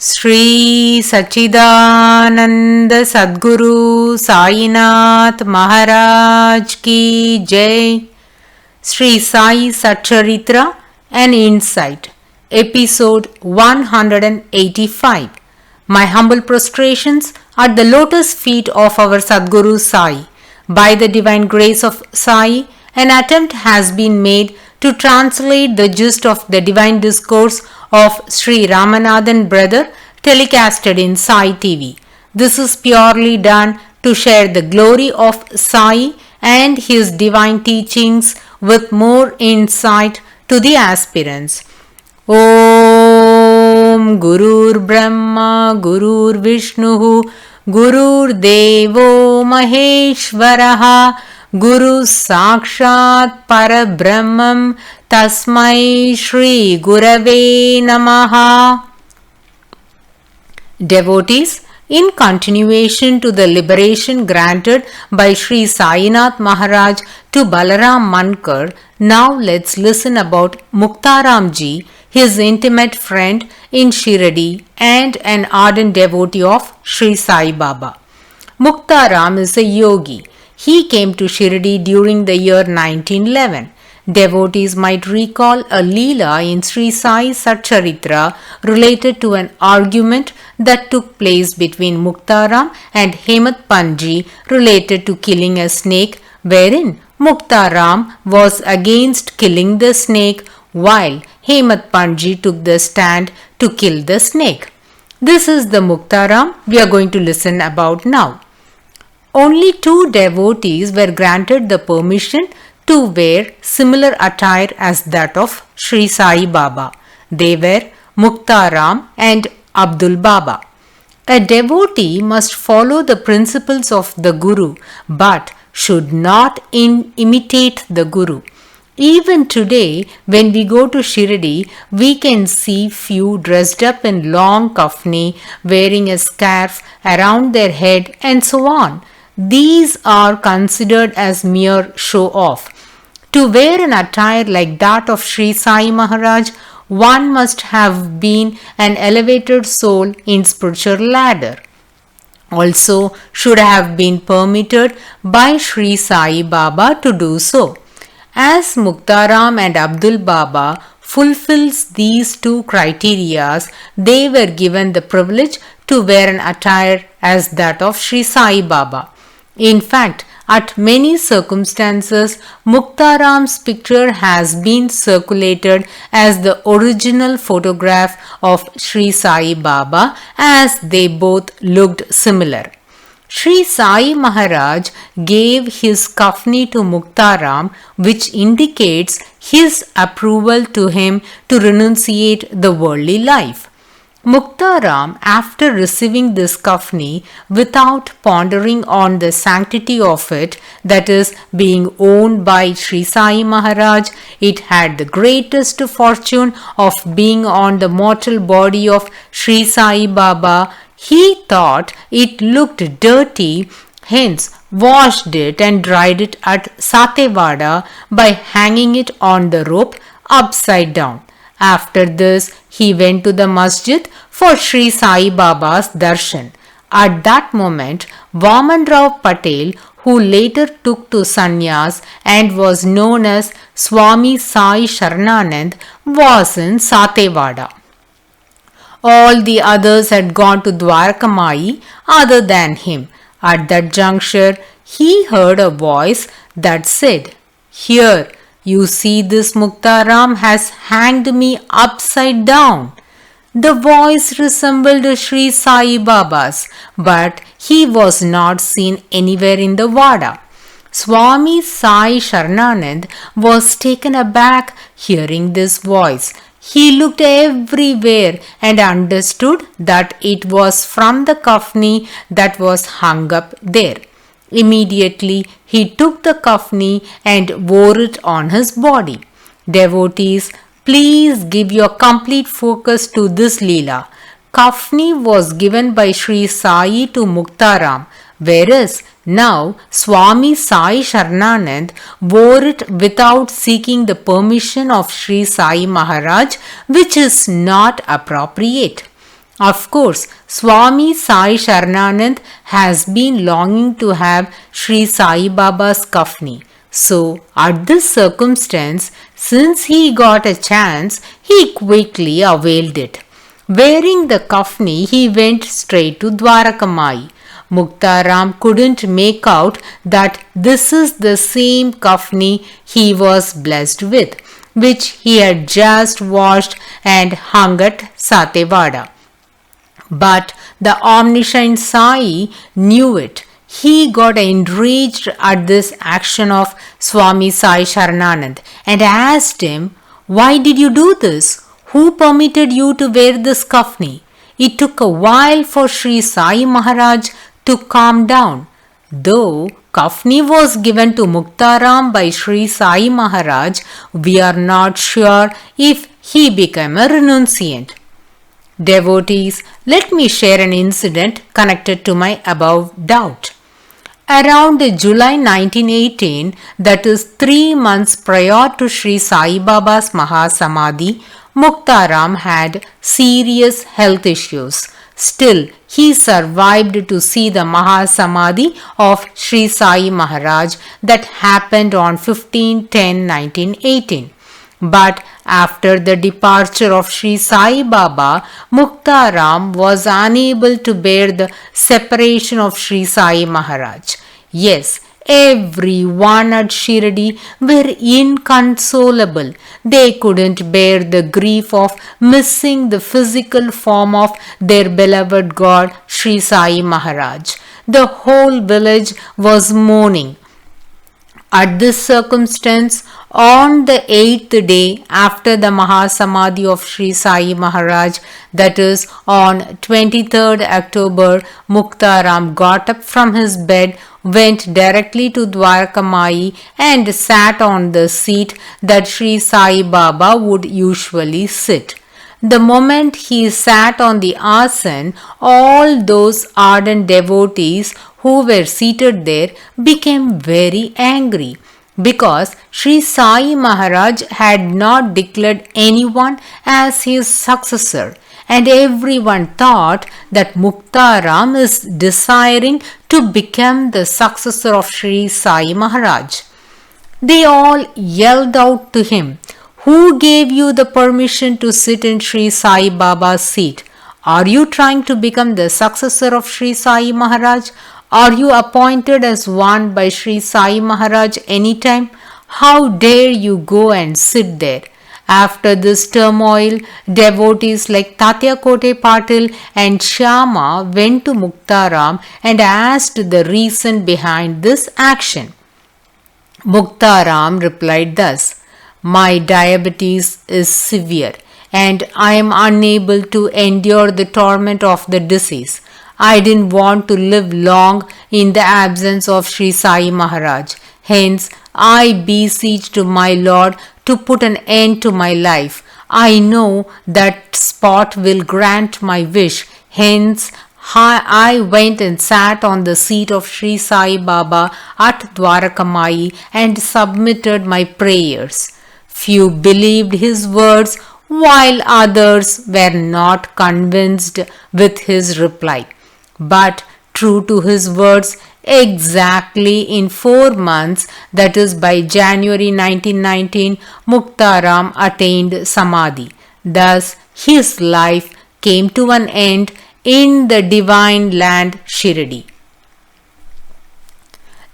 Sri Sachidananda Sadguru Sainath Maharaj Ki Jai. Sri Sai SATCHARITRA, an Insight. Episode 185. My humble prostrations at the lotus feet of our Sadguru Sai. By the divine grace of Sai, an attempt has been made to translate the gist of the divine discourse of Sri Ramanathan brother telecasted in Sai TV. This is purely done to share the glory of Sai and his divine teachings with more insight to the aspirants. Om Gurur Brahma Gurur Vishnu Gurur Devo Maheshwaraha Guru Sakshat Parabrahmam Tasmai Shri Gurave Namaha. Devotees, in continuation to the liberation granted by Sri Sainath Maharaj to Balaram Mankar, now let's listen about Muktaram Ji, his intimate friend in Shirdi and an ardent devotee of Sri Sai Baba. Muktaram is a yogi. He came to Shirdi during the year 1911. Devotees might recall a Leela in Sri Sai SATCHARITRA related to an argument that took place between Muktaram and Hemat Panji related to killing a snake, wherein Muktaram was against killing the snake while Hemat Panji took the stand to kill the snake. This is the Muktaram we are going to listen about now. Only 2 devotees were granted the permission to wear similar attire as that of Sri Sai Baba. They were Muktaram and Abdul Baba. A devotee must follow the principles of the Guru but should not imitate the Guru. Even today, when we go to Shirdi, we can see few dressed up in long kafni, wearing a scarf around their head and so on. These are considered as mere show-off. To wear an attire like that of Sri Sai Maharaj, one must have been an elevated soul in spiritual ladder. Also should have been permitted by Sri Sai Baba to do so. As Muktaram and Abdul Baba fulfills these 2 criteria, they were given the privilege to wear an attire as that of Sri Sai Baba. In fact, at many circumstances, Muktaram's picture has been circulated as the original photograph of Sri Sai Baba, as they both looked similar. Sri Sai Maharaj gave his kafni to Muktaram, which indicates his approval to him to renunciate the worldly life. Muktaram, after receiving this kafni without pondering on the sanctity of it, that is, being owned by Sri Sai Maharaj, it had the greatest fortune of being on the mortal body of Sri Sai Baba. He thought it looked dirty, hence washed it and dried it at Satewada by hanging it on the rope upside down. After this, he went to the masjid for Sri Sai Baba's darshan. At that moment, Vaman Rao Patel, who later took to sannyas and was known as Swami Sai Sharanand, was in Satewada. All the others had gone to Dwarkamai other than him. At that juncture, he heard a voice that said, "Here, you see this Muktaram has hanged me upside down." The voice resembled Sri Sai Baba's, but he was not seen anywhere in the Vada. Swami Sai Sharanand was taken aback hearing this voice. He looked everywhere and understood that it was from the kafni that was hung up there. Immediately, he took the kafni and wore it on his body. Devotees, please give your complete focus to this Leela. Kafni was given by Sri Sai to Muktaram, whereas now Swami Sai Sharanand wore it without seeking the permission of Sri Sai Maharaj, which is not appropriate. Of course, Swami Sai Sharananand has been longing to have Sri Sai Baba's kafni. So, at this circumstance, since he got a chance, he quickly availed it. Wearing the kafni, he went straight to Dwarakamai. Muktaram couldn't make out that this is the same kafni he was blessed with, which he had just washed and hung at Satewada. But the omniscient Sai knew it. He got enraged at this action of Swami Sai Sharananand and asked him, "Why did you do this? Who permitted you to wear this kafni?" It took a while for Sri Sai Maharaj to calm down. Though kafni was given to Muktaram by Sri Sai Maharaj, we are not sure if he became a renunciant. Devotees, let me share an incident connected to my above doubt. Around July 1918, that is 3 months prior to Sri Sai Baba's Mahasamadhi, Muktaram had serious health issues. Still, he survived to see the Mahasamadhi of Sri Sai Maharaj that happened on 15/10/1918. But after the departure of Sri Sai Baba, Muktaram was unable to bear the separation of Sri Sai Maharaj. Yes, everyone at Shirdi were inconsolable. They couldn't bear the grief of missing the physical form of their beloved God Sri Sai Maharaj. The whole village was mourning. At this circumstance, on the 8th day after the Mahasamadhi of Sri Sai Maharaj, that is on 23rd October, Muktaram got up from his bed, went directly to Dwarakamai and sat on the seat that Sri Sai Baba would usually sit. The moment he sat on the asan, all those ardent devotees who were seated there became very angry because Sri Sai Maharaj had not declared anyone as his successor, and everyone thought that Muktaram is desiring to become the successor of Sri Sai Maharaj. They all yelled out to him, "Who gave you the permission to sit in Sri Sai Baba's seat? Are you trying to become the successor of Sri Sai Maharaj? Are you appointed as one by Sri Sai Maharaj anytime? How dare you go and sit there?" After this turmoil, devotees like Tatya Kote Patil and Shyama went to Muktaram and asked the reason behind this action. Muktaram replied thus, "My diabetes is severe and I am unable to endure the torment of the disease. I didn't want to live long in the absence of Sri Sai Maharaj. Hence, I beseech to my Lord to put an end to my life. I know that spot will grant my wish. Hence, I went and sat on the seat of Sri Sai Baba at Dwarakamai and submitted my prayers." Few believed his words, while others were not convinced with his reply. But true to his words, exactly in 4 months, that is by January 1919, Muktaram attained Samadhi. Thus, his life came to an end in the divine land Shirdi.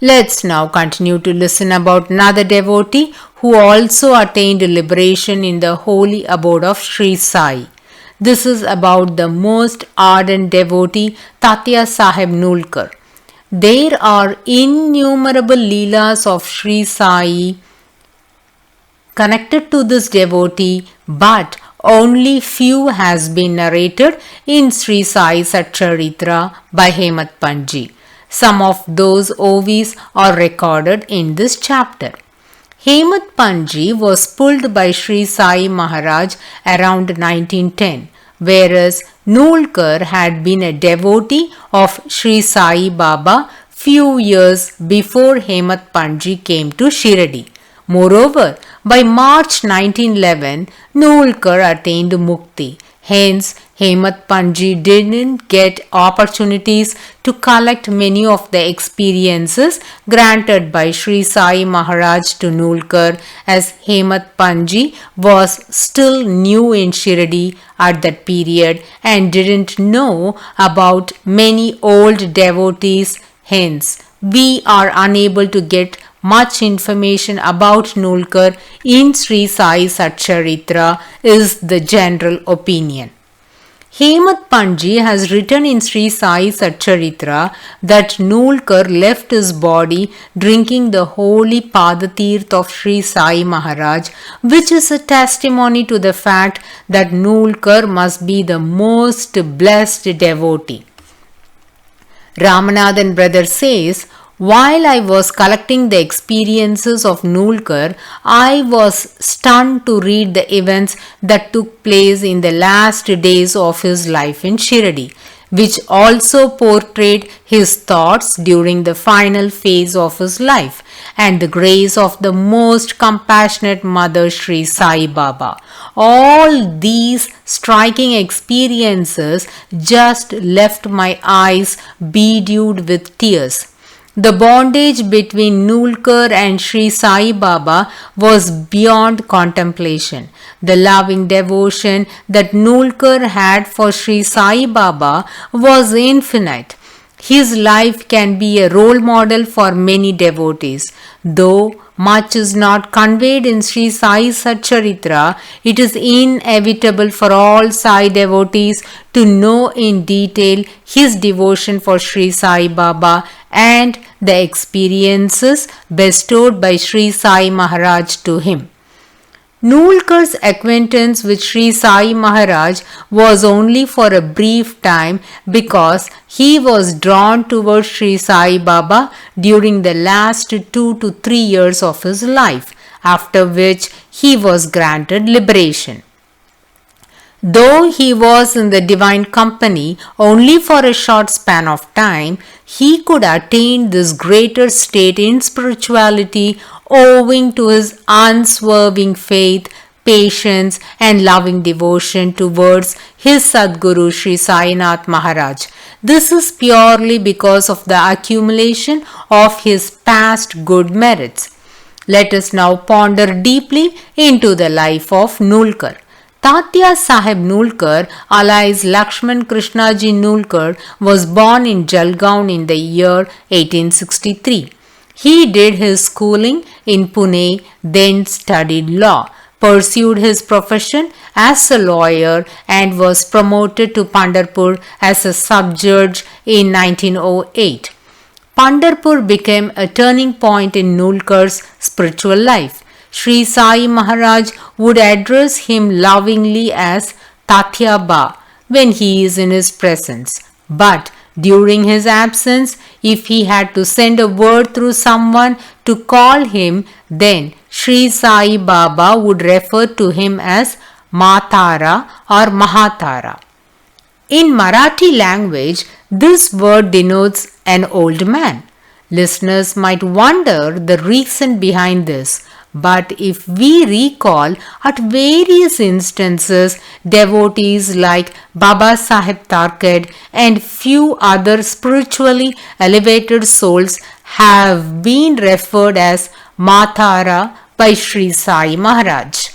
Let's now continue to listen about another devotee who also attained liberation in the holy abode of Sri Sai. This is about the most ardent devotee Tatya Sahib Nulkar. There are innumerable leelas of Sri Sai connected to this devotee, but only few has been narrated in Sri Sai SATCHARITRA by Hemat Panji. Some of those OVs are recorded in this chapter. Hemat Panji was pulled by Sri Sai Maharaj around 1910, whereas Nulkar had been a devotee of Sri Sai Baba few years before Hemat Panji came to Shirdi. Moreover, by March 1911, Nulkar attained Mukti. Hence, Hemat Panji didn't get opportunities to collect many of the experiences granted by Sri Sai Maharaj to Nulkar, as Hemat Panji was still new in Shirdi at that period and didn't know about many old devotees. Hence, we are unable to get much information about Nulkar in Sri Sai SATCHARITRA is the general opinion. Hemat Panji has written in Sri Sai SATCHARITRA that Nulkar left his body drinking the holy Padatirth of Sri Sai Maharaj, which is a testimony to the fact that Nulkar must be the most blessed devotee. Ramanathan brother says, while I was collecting the experiences of Nulkar, I was stunned to read the events that took place in the last days of his life in Shirdi, which also portrayed his thoughts during the final phase of his life and the grace of the most compassionate mother Sri Sai Baba. All these striking experiences just left my eyes bedewed with tears. The bondage between Nulkar and Sri Sai Baba was beyond contemplation. The loving devotion that Nulkar had for Sri Sai Baba was infinite. His life can be a role model for many devotees. Though much is not conveyed in Sri Sai SATCHARITRA, it is inevitable for all Sai devotees to know in detail his devotion for Sri Sai Baba and the experiences bestowed by Sri Sai Maharaj to him. Nulkar's acquaintance with Sri Sai Maharaj was only for a brief time because he was drawn towards Sri Sai Baba during the last 2 to 3 years of his life, after which he was granted liberation. Though he was in the divine company only for a short span of time, he could attain this greater state in spirituality owing to his unswerving faith, patience and loving devotion towards his Sadguru Sri Sainath Maharaj. This is purely because of the accumulation of his past good merits. Let us now ponder deeply into the life of Nulkar. Tatya Sahib Nulkar, alias Lakshman Krishnaji Nulkar, was born in Jalgaon in the year 1863. He did his schooling in Pune, then studied law, pursued his profession as a lawyer and was promoted to Pandharpur as a sub-judge in 1908. Pandharpur became a turning point in Nulkar's spiritual life. Sri Sai Maharaj would address him lovingly as Tatya Ba when he is in his presence. But during his absence, if he had to send a word through someone to call him, then Sri Sai Baba would refer to him as Matara or Mahatara. In Marathi language, this word denotes an old man. Listeners might wonder the reason behind this. But if we recall, at various instances, devotees like Baba Sahib Tarkad and few other spiritually elevated souls have been referred as Matara by Sri Sai Maharaj.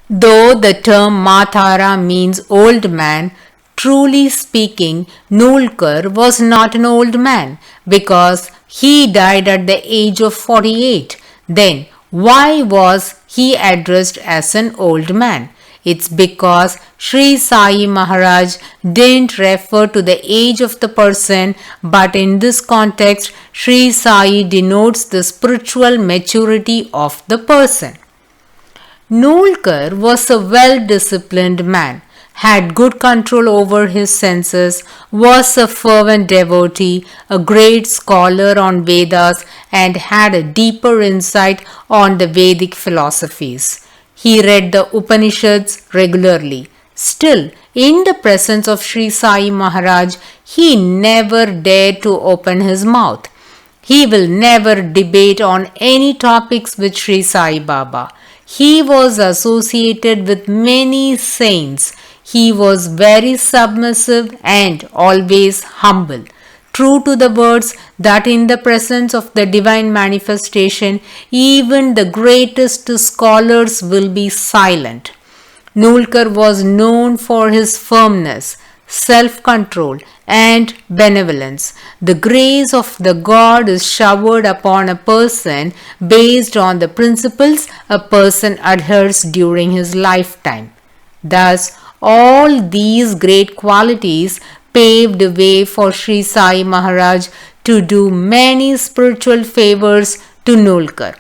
Though the term Matara means old man, truly speaking, Nulkar was not an old man because he died at the age of 48. Then, why was he addressed as an old man? It's because Sri Sai Maharaj didn't refer to the age of the person, but in this context, Sri Sai denotes the spiritual maturity of the person. Nulkar was a well-disciplined man, had good control over his senses, was a fervent devotee, a great scholar on Vedas, and had a deeper insight on the Vedic philosophies. He read the Upanishads regularly. Still, in the presence of Sri Sai Maharaj, he never dared to open his mouth. He will never debate on any topics with Sri Sai Baba. He was associated with many saints. he was very submissive and always humble. True to the words that in the presence of the divine manifestation, even the greatest scholars will be silent. Nulkar was known for his firmness, self-control and benevolence. The grace of the God is showered upon a person based on the principles a person adheres during his lifetime. Thus, all these great qualities paved way for Sri Sai Maharaj to do many spiritual favors to Nulkar.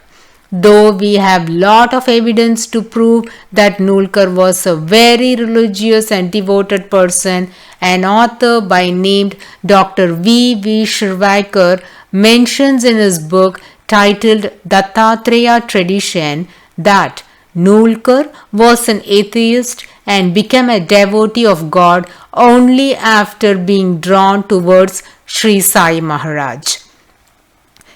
Though we have lot of evidence to prove that Nulkar was a very religious and devoted person, an author by named Dr. V. Shirvaikar mentions in his book titled Dattatreya Tradition that Nulkar was an atheist and became a devotee of God only after being drawn towards Sri Sai Maharaj.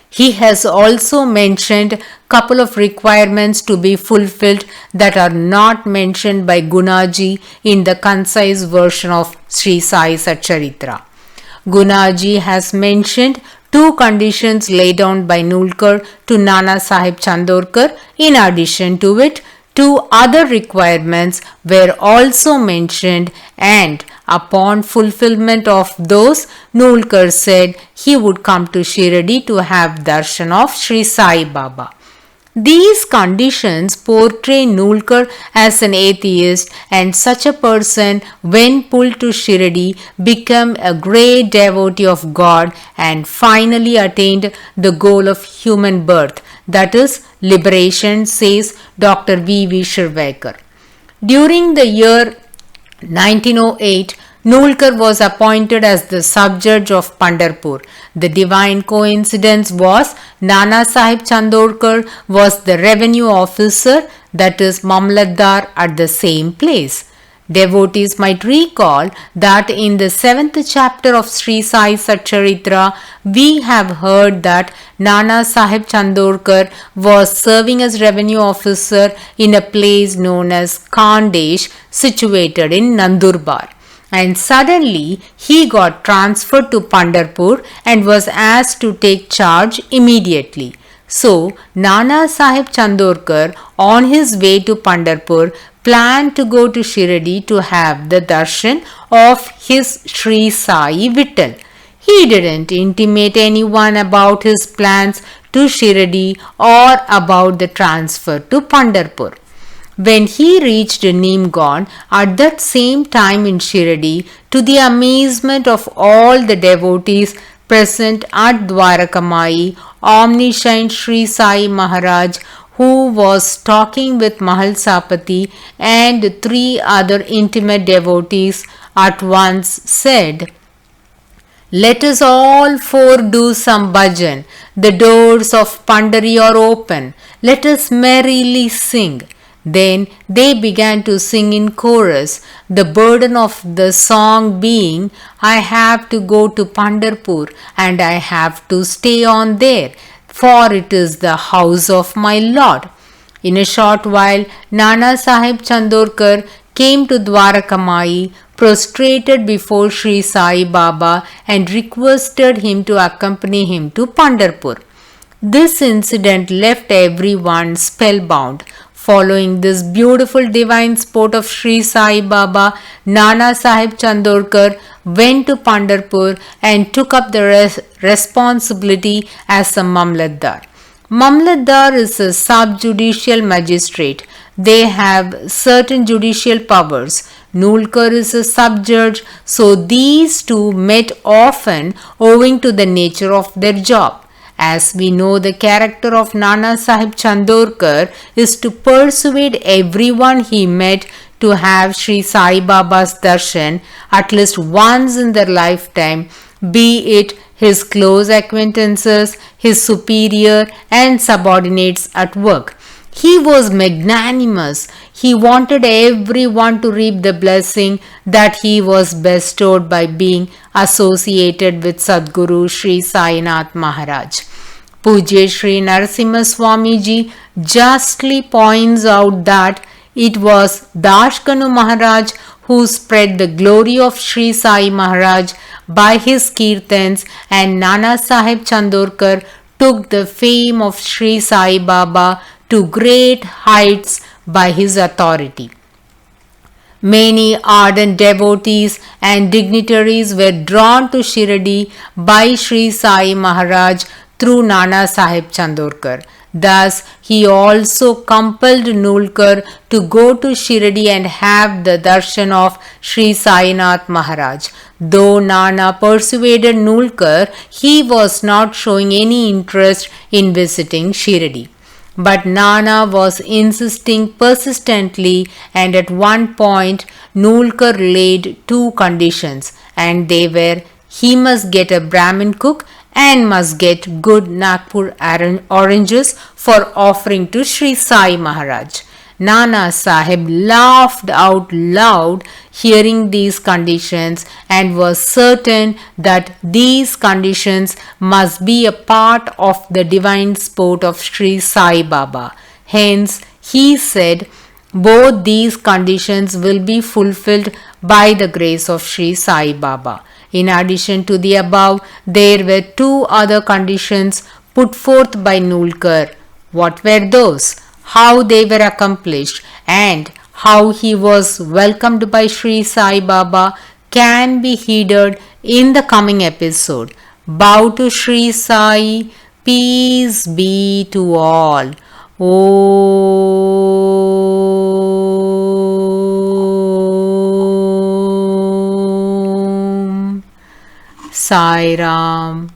He has also mentioned couple of requirements to be fulfilled that are not mentioned by Gunaji in the concise version of Sri Sai SATCHARITRA. Gunaji has mentioned two conditions laid down by Nulkar to Nana Sahib Chandorkar. In addition to it, two other requirements were also mentioned, and upon fulfillment of those, Nulkar said he would come to Shirdi to have darshan of Sri Sai Baba. These conditions portray Nulkar as an atheist, and such a person, when pulled to Shirdi, became a great devotee of God and finally attained the goal of human birth, that is, liberation, says Dr. V. Shirvaikar. During the year 1908, Nulkar was appointed as the sub-judge of Pandharpur. The divine coincidence was Nana Sahib Chandorkar was the revenue officer, that is Mamlatdar, at the same place. Devotees might recall that in the 7th chapter of Sri Sai SATCHARITRA, we have heard that Nana Sahib Chandorkar was serving as revenue officer in a place known as Khandesh, situated in Nandurbar. And suddenly he got transferred to Pandharpur and was asked to take charge immediately. So Nana Sahib Chandorkar, on his way to Pandharpur, planned to go to Shirdi to have the darshan of his Sri Sai Vittal. He didn't intimate anyone about his plans to Shirdi or about the transfer to Pandharpur. When he reached Neemgaon at that same time in Shirdi, to the amazement of all the devotees present at Dwarakamai, omniscient Sri Sai Maharaj, who was talking with Mahalsapati and three other intimate devotees, at once said, "Let us all four do some bhajan. The doors of Pandari are open. Let us merrily sing." Then they began to sing in chorus, the burden of the song being, "I have to go to Pandharpur and I have to stay on there, for it is the house of my Lord." In a short while, Nana Sahib Chandorkar came to Dwarakamai, prostrated before Sri Sai Baba and requested him to accompany him to Pandharpur. This incident left everyone spellbound. Following this beautiful divine sport of Sri Sai Baba, Nana Sahib Chandorkar went to Pandharpur and took up the responsibility as a Mamlatdar. Mamlatdar is a sub-judicial magistrate. They have certain judicial powers. Nulkar is a sub-judge, so these two met often owing to the nature of their job. As we know, the character of Nana Sahib Chandorkar is to persuade everyone he met to have Sri Sai Baba's darshan at least once in their lifetime, be it his close acquaintances, his superior and subordinates at work. He was magnanimous. He wanted everyone to reap the blessing that he was bestowed by being associated with Sadguru Sri Sainath Maharaj. Pujya Sri Narasimha Swamiji justly points out that it was Dashkanu Maharaj who spread the glory of Sri Sai Maharaj by his kirtans, and Nana Sahib Chandorkar took the fame of Sri Sai Baba to great heights by his authority. Many ardent devotees and dignitaries were drawn to Shirdi by Sri Sai Maharaj through Nana Sahib Chandorkar. Thus, he also compelled Nulkar to go to Shirdi and have the darshan of Sri Sainath Maharaj. Though Nana persuaded Nulkar, he was not showing any interest in visiting Shirdi. But Nana was insisting persistently, and at one point Nulkar laid two conditions, and they were: he must get a Brahmin cook and must get good Nagpur oranges for offering to Sri Sai Maharaj. Nana Sahib laughed out loud hearing these conditions and was certain that these conditions must be a part of the divine sport of Sri Sai Baba. Hence, he said, both these conditions will be fulfilled by the grace of Sri Sai Baba. In addition to the above, there were two other conditions put forth by Nulkar. What were those? How they were accomplished, and how he was welcomed by Sri Sai Baba can be heeded in the coming episode. Bow to Sri Sai, peace be to all. Om Sai Ram.